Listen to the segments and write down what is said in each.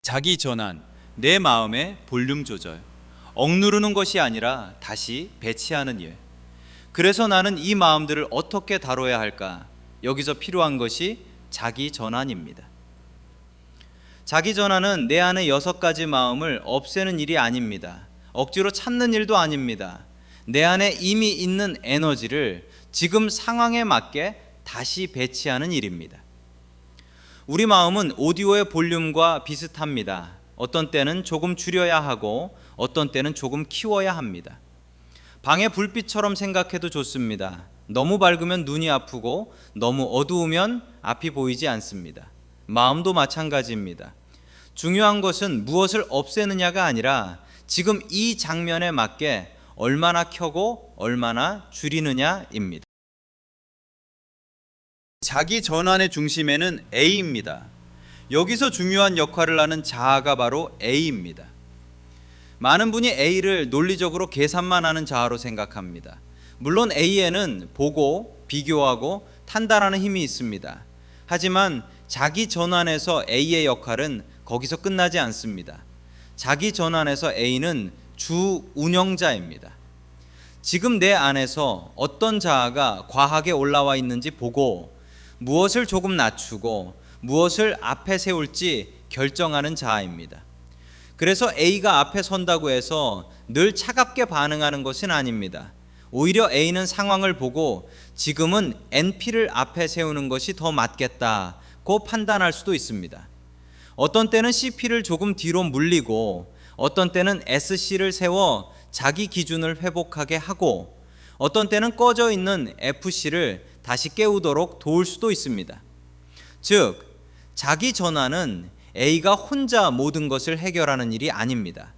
자기 전환, 내 마음의 볼륨 조절. 억누르는 것이 아니라 다시 배치하는 일. 그래서 나는 이 마음들을 어떻게 다뤄야 할까? 여기서 필요한 것이 자기 전환입니다. 자기 전환은 내 안의 6가지 마음을 없애는 일이 아닙니다. 억지로 찾는 일도 아닙니다. 내 안에 이미 있는 에너지를 지금 상황에 맞게 다시 배치하는 일입니다. 우리 마음은 오디오의 볼륨과 비슷합니다. 어떤 때는 조금 줄여야 하고 어떤 때는 조금 키워야 합니다. 방의 불빛처럼 생각해도 좋습니다. 너무 밝으면 눈이 아프고 너무 어두우면 앞이 보이지 않습니다. 마음도 마찬가지입니다. 중요한 것은 무엇을 없애느냐가 아니라 지금 이 장면에 맞게 얼마나 켜고 얼마나 줄이느냐입니다. 자기 전환의 중심에는 A입니다. 여기서 중요한 역할을 하는 자아가 바로 A입니다. 많은 분이 A를 논리적으로 계산만 하는 자아로 생각합니다. 물론 A에는 보고, 비교하고, 판단하는 힘이 있습니다. 하지만 자기 전환에서 A의 역할은 거기서 끝나지 않습니다. 자기 전환에서 A는 주 운영자입니다. 지금 내 안에서 어떤 자아가 과하게 올라와 있는지 보고 무엇을 조금 낮추고 무엇을 앞에 세울지 결정하는 자아입니다. 그래서 A가 앞에 선다고 해서 늘 차갑게 반응하는 것은 아닙니다. 오히려 A는 상황을 보고 지금은 NP를 앞에 세우는 것이 더 맞겠다고 판단할 수도 있습니다. 어떤 때는 CP를 조금 뒤로 물리고 어떤 때는 SC를 세워 자기 기준을 회복하게 하고 어떤 때는 꺼져 있는 FC를 다시 깨우도록 도울 수도 있습니다. 즉, 자기 전환은 A가 혼자 모든 것을 해결하는 일이 아닙니다.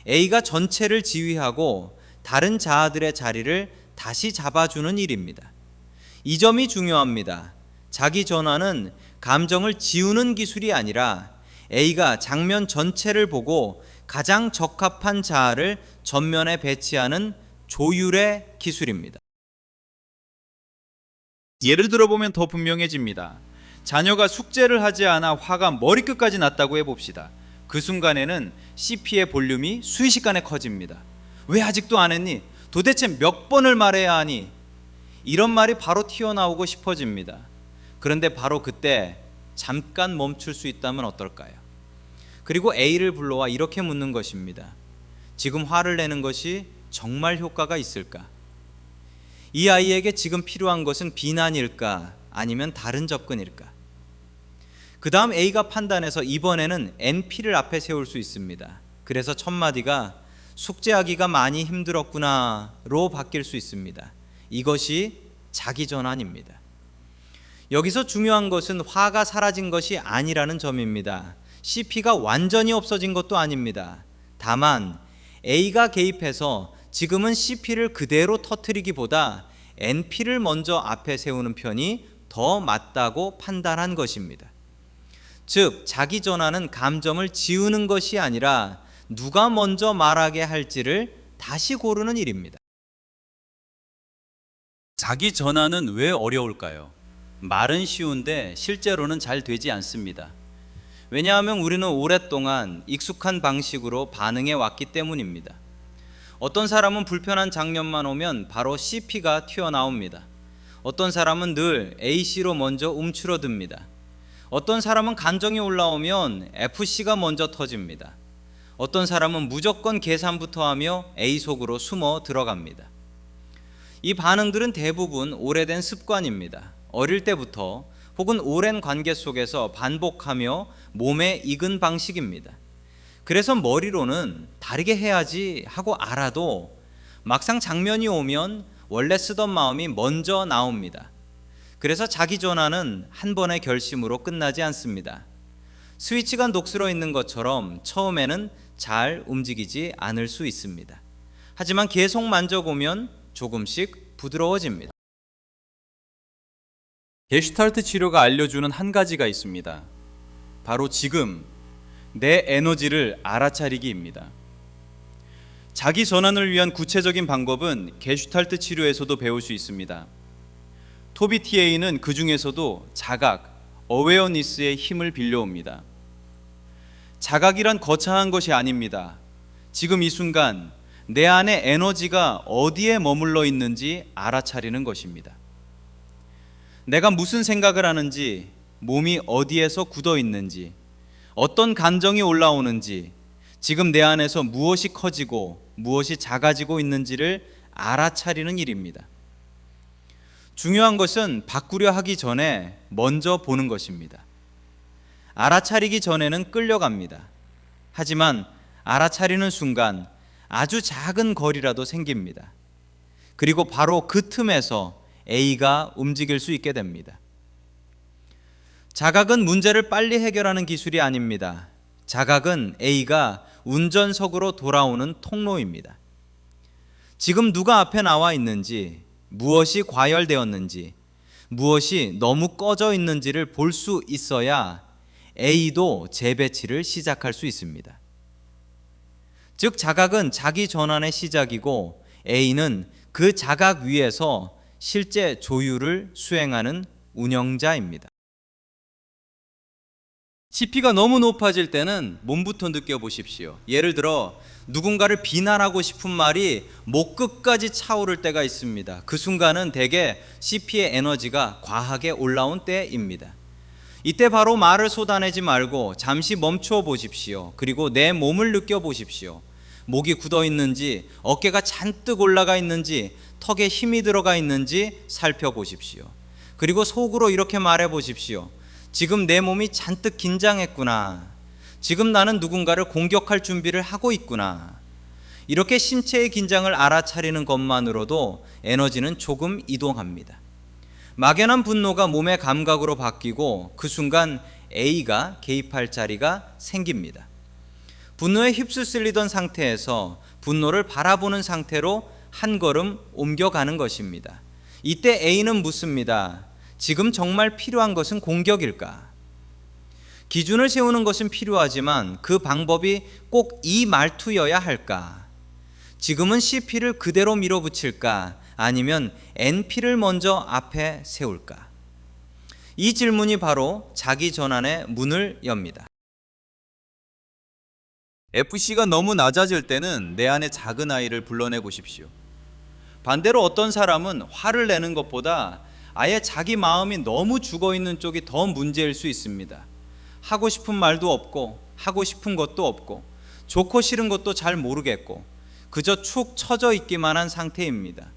A가 전체를 지휘하고 다른 자아들의 자리를 다시 잡아주는 일입니다. 이 점이 중요합니다. 자기 전환은 감정을 지우는 기술이 아니라 A가 장면 전체를 보고 가장 적합한 자아를 전면에 배치하는 조율의 기술입니다. 예를 들어보면 더 분명해집니다. 자녀가 숙제를 하지 않아 화가 머리끝까지 났다고 해봅시다. 그 순간에는 CP의 볼륨이 순식간에 커집니다. 왜 아직도 안 했니? 도대체 몇 번을 말해야 하니? 이런 말이 바로 튀어나오고 싶어집니다. 그런데 바로 그때 잠깐 멈출 수 있다면 어떨까요? 그리고 A를 불러와 이렇게 묻는 것입니다. 지금 화를 내는 것이 정말 효과가 있을까? 이 아이에게 지금 필요한 것은 비난일까? 아니면 다른 접근일까? 그 다음 A가 판단해서 이번에는 NP를 앞에 세울 수 있습니다. 그래서 첫 마디가 숙제하기가 많이 힘들었구나로 바뀔 수 있습니다. 이것이 자기 전환입니다. 여기서 중요한 것은 화가 사라진 것이 아니라는 점입니다. CP가 완전히 없어진 것도 아닙니다. 다만 A가 개입해서 지금은 CP를 그대로 터뜨리기보다 NP를 먼저 앞에 세우는 편이 더 맞다고 판단한 것입니다. 즉, 자기 전환은 감정을 지우는 것이 아니라 누가 먼저 말하게 할지를 다시 고르는 일입니다. 자기 전환은 왜 어려울까요? 말은 쉬운데 실제로는 잘 되지 않습니다. 왜냐하면 우리는 오랫동안 익숙한 방식으로 반응해 왔기 때문입니다. 어떤 사람은 불편한 장면만 오면 바로 CP가 튀어나옵니다. 어떤 사람은 늘 AC로 먼저 움츠러듭니다. 어떤 사람은 감정이 올라오면 FC가 먼저 터집니다. 어떤 사람은 무조건 계산부터 하며 A 속으로 숨어 들어갑니다. 이 반응들은 대부분 오래된 습관입니다. 어릴 때부터 혹은 오랜 관계 속에서 반복하며 몸에 익은 방식입니다. 그래서 머리로는 다르게 해야지 하고 알아도 막상 장면이 오면 원래 쓰던 마음이 먼저 나옵니다. 그래서 자기 전환은 한 번의 결심으로 끝나지 않습니다. 스위치가 녹슬어 있는 것처럼 처음에는 잘 움직이지 않을 수 있습니다. 하지만 계속 만져보면 조금씩 부드러워집니다. 게슈탈트 치료가 알려주는 한 가지가 있습니다. 바로 지금 내 에너지를 알아차리기입니다. 자기 전환을 위한 구체적인 방법은 게슈탈트 치료에서도 배울 수 있습니다. 토비TA는 그 중에서도 자각, 어웨어니스의 힘을 빌려옵니다. 자각이란 거창한 것이 아닙니다. 지금 이 순간 내 안에 에너지가 어디에 머물러 있는지 알아차리는 것입니다. 내가 무슨 생각을 하는지, 몸이 어디에서 굳어 있는지, 어떤 감정이 올라오는지, 지금 내 안에서 무엇이 커지고 무엇이 작아지고 있는지를 알아차리는 일입니다. 중요한 것은 바꾸려 하기 전에 먼저 보는 것입니다. 알아차리기 전에는 끌려갑니다. 하지만 알아차리는 순간 아주 작은 거리라도 생깁니다. 그리고 바로 그 틈에서 A가 움직일 수 있게 됩니다. 자각은 문제를 빨리 해결하는 기술이 아닙니다. 자각은 A가 운전석으로 돌아오는 통로입니다. 지금 누가 앞에 나와 있는지, 무엇이 과열되었는지, 무엇이 너무 꺼져 있는지를 볼 수 있어야 A도 재배치를 시작할 수 있습니다. 즉 자각은 자기 전환의 시작이고 A는 그 자각 위에서 실제 조율을 수행하는 운영자입니다. CP가 너무 높아질 때는 몸부터 느껴보십시오. 예를 들어 누군가를 비난하고 싶은 말이 목 끝까지 차오를 때가 있습니다. 그 순간은 대개 CP의 에너지가 과하게 올라온 때입니다. 이때 바로 말을 쏟아내지 말고 잠시 멈추어 보십시오. 그리고 내 몸을 느껴보십시오. 목이 굳어 있는지, 어깨가 잔뜩 올라가 있는지, 턱에 힘이 들어가 있는지 살펴보십시오. 그리고 속으로 이렇게 말해 보십시오. 지금 내 몸이 잔뜩 긴장했구나. 지금 나는 누군가를 공격할 준비를 하고 있구나. 이렇게 신체의 긴장을 알아차리는 것만으로도 에너지는 조금 이동합니다. 막연한 분노가 몸의 감각으로 바뀌고 그 순간 A가 개입할 자리가 생깁니다. 분노에 휩쓸리던 상태에서 분노를 바라보는 상태로 한 걸음 옮겨가는 것입니다. 이때 A는 묻습니다. 지금 정말 필요한 것은 공격일까? 기준을 세우는 것은 필요하지만 그 방법이 꼭 이 말투여야 할까? 지금은 CP를 그대로 밀어붙일까? 아니면 NP를 먼저 앞에 세울까? 이 질문이 바로 자기 전환의 문을 엽니다. FC가 너무 낮아질 때는 내 안에 작은 아이를 불러내 보십시오. 반대로 어떤 사람은 화를 내는 것보다 아예 자기 마음이 너무 죽어있는 쪽이 더 문제일 수 있습니다. 하고 싶은 말도 없고 하고 싶은 것도 없고 좋고 싫은 것도 잘 모르겠고 그저 축 처져 있기만 한 상태입니다.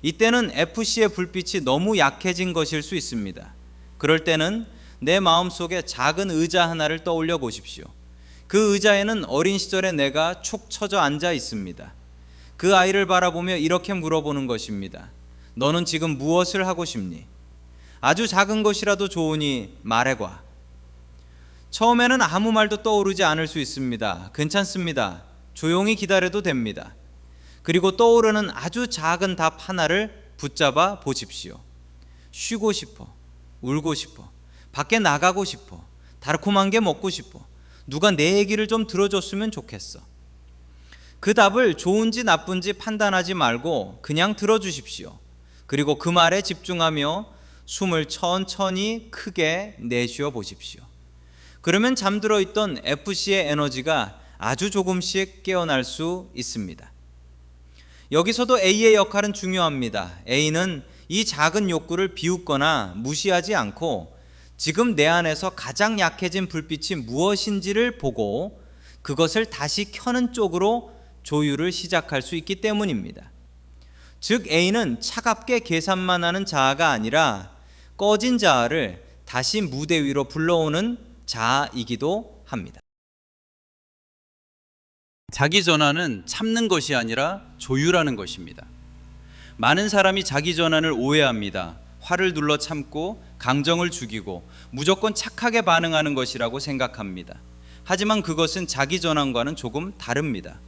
이때는 FC의 불빛이 너무 약해진 것일 수 있습니다. 그럴 때는 내 마음속에 작은 의자 하나를 떠올려 보십시오. 그 의자에는 어린 시절의 내가 축 처져 앉아 있습니다. 그 아이를 바라보며 이렇게 물어보는 것입니다. 너는 지금 무엇을 하고 싶니? 아주 작은 것이라도 좋으니 말해봐. 처음에는 아무 말도 떠오르지 않을 수 있습니다. 괜찮습니다. 조용히 기다려도 됩니다. 그리고 떠오르는 아주 작은 답 하나를 붙잡아 보십시오. 쉬고 싶어. 울고 싶어. 밖에 나가고 싶어. 달콤한 게 먹고 싶어. 누가 내 얘기를 좀 들어줬으면 좋겠어. 그 답을 좋은지 나쁜지 판단하지 말고 그냥 들어주십시오. 그리고 그 말에 집중하며 숨을 천천히 크게 내쉬어 보십시오. 그러면 잠들어 있던 FC의 에너지가 아주 조금씩 깨어날 수 있습니다. 여기서도 A의 역할은 중요합니다. A는 이 작은 욕구를 비웃거나 무시하지 않고 지금 내 안에서 가장 약해진 불빛이 무엇인지를 보고 그것을 다시 켜는 쪽으로 조율을 시작할 수 있기 때문입니다. 즉 A는 차갑게 계산만 하는 자아가 아니라 꺼진 자아를 다시 무대 위로 불러오는 자아이기도 합니다. 자기 전환은 참는 것이 아니라 조율하는 것입니다. 많은 사람이 자기 전환을 오해합니다. 화를 눌러 참고 감정을 죽이고 무조건 착하게 반응하는 것이라고 생각합니다. 하지만 그것은 자기 전환과는 조금 다릅니다.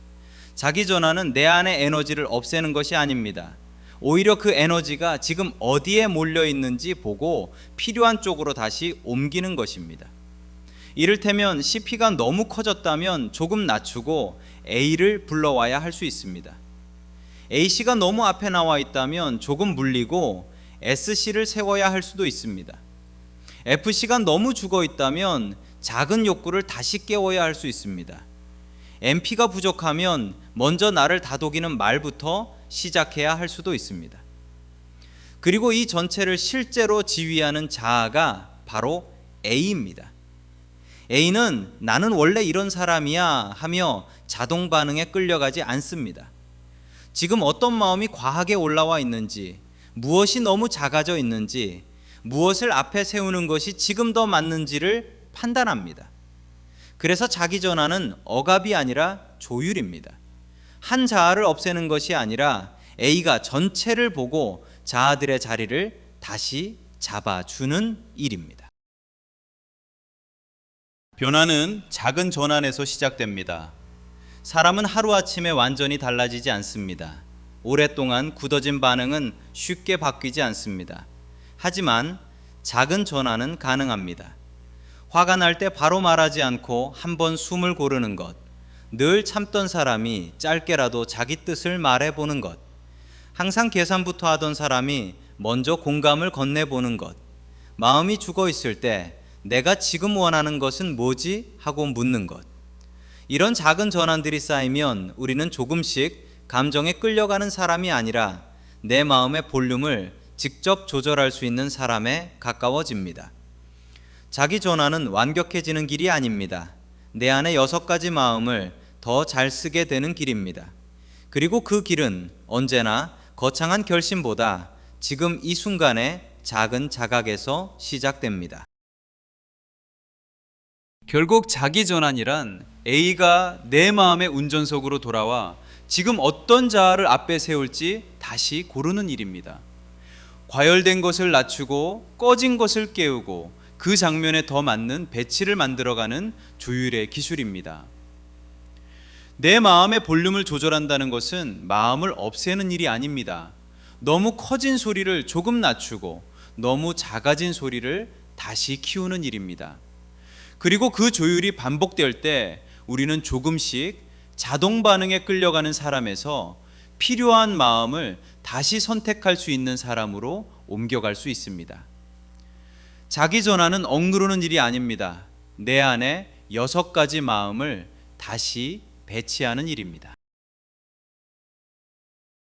자기 전환은 내 안의 에너지를 없애는 것이 아닙니다. 오히려 그 에너지가 지금 어디에 몰려 있는지 보고 필요한 쪽으로 다시 옮기는 것입니다. 이를테면 CP가 너무 커졌다면 조금 낮추고 A를 불러와야 할 수 있습니다. A씨가 너무 앞에 나와 있다면 조금 물리고 SC를 세워야 할 수도 있습니다. FC가 너무 죽어 있다면 작은 욕구를 다시 깨워야 할 수 있습니다. MP가 부족하면 먼저 나를 다독이는 말부터 시작해야 할 수도 있습니다. 그리고 이 전체를 실제로 지휘하는 자아가 바로 A입니다. A는 나는 원래 이런 사람이야 하며 자동 반응에 끌려가지 않습니다. 지금 어떤 마음이 과하게 올라와 있는지, 무엇이 너무 작아져 있는지, 무엇을 앞에 세우는 것이 지금 더 맞는지를 판단합니다. 그래서 자기 전환은 억압이 아니라 조율입니다. 한 자아를 없애는 것이 아니라 A가 전체를 보고 자아들의 자리를 다시 잡아주는 일입니다. 변화는 작은 전환에서 시작됩니다. 사람은 하루아침에 완전히 달라지지 않습니다. 오랫동안 굳어진 반응은 쉽게 바뀌지 않습니다. 하지만 작은 전환은 가능합니다. 화가 날 때 바로 말하지 않고 한번 숨을 고르는 것, 늘 참던 사람이 짧게라도 자기 뜻을 말해보는 것, 항상 계산부터 하던 사람이 먼저 공감을 건네보는 것, 마음이 죽어 있을 때 내가 지금 원하는 것은 뭐지? 하고 묻는 것. 이런 작은 전환들이 쌓이면 우리는 조금씩 감정에 끌려가는 사람이 아니라 내 마음의 볼륨을 직접 조절할 수 있는 사람에 가까워집니다. 자기 전환은 완벽해지는 길이 아닙니다. 내 안에 6가지 마음을 더 잘 쓰게 되는 길입니다. 그리고 그 길은 언제나 거창한 결심보다 지금 이 순간의 작은 자각에서 시작됩니다. 결국 자기 전환이란 A가 내 마음의 운전석으로 돌아와 지금 어떤 자아를 앞에 세울지 다시 고르는 일입니다. 과열된 것을 낮추고 꺼진 것을 깨우고 그 장면에 더 맞는 배치를 만들어가는 조율의 기술입니다. 내 마음의 볼륨을 조절한다는 것은 마음을 없애는 일이 아닙니다. 너무 커진 소리를 조금 낮추고 너무 작아진 소리를 다시 키우는 일입니다. 그리고 그 조율이 반복될 때 우리는 조금씩 자동 반응에 끌려가는 사람에서 필요한 마음을 다시 선택할 수 있는 사람으로 옮겨갈 수 있습니다. 자기 전환은 억누르는 일이 아닙니다. 내 안에 6가지 마음을 다시 배치하는 일입니다.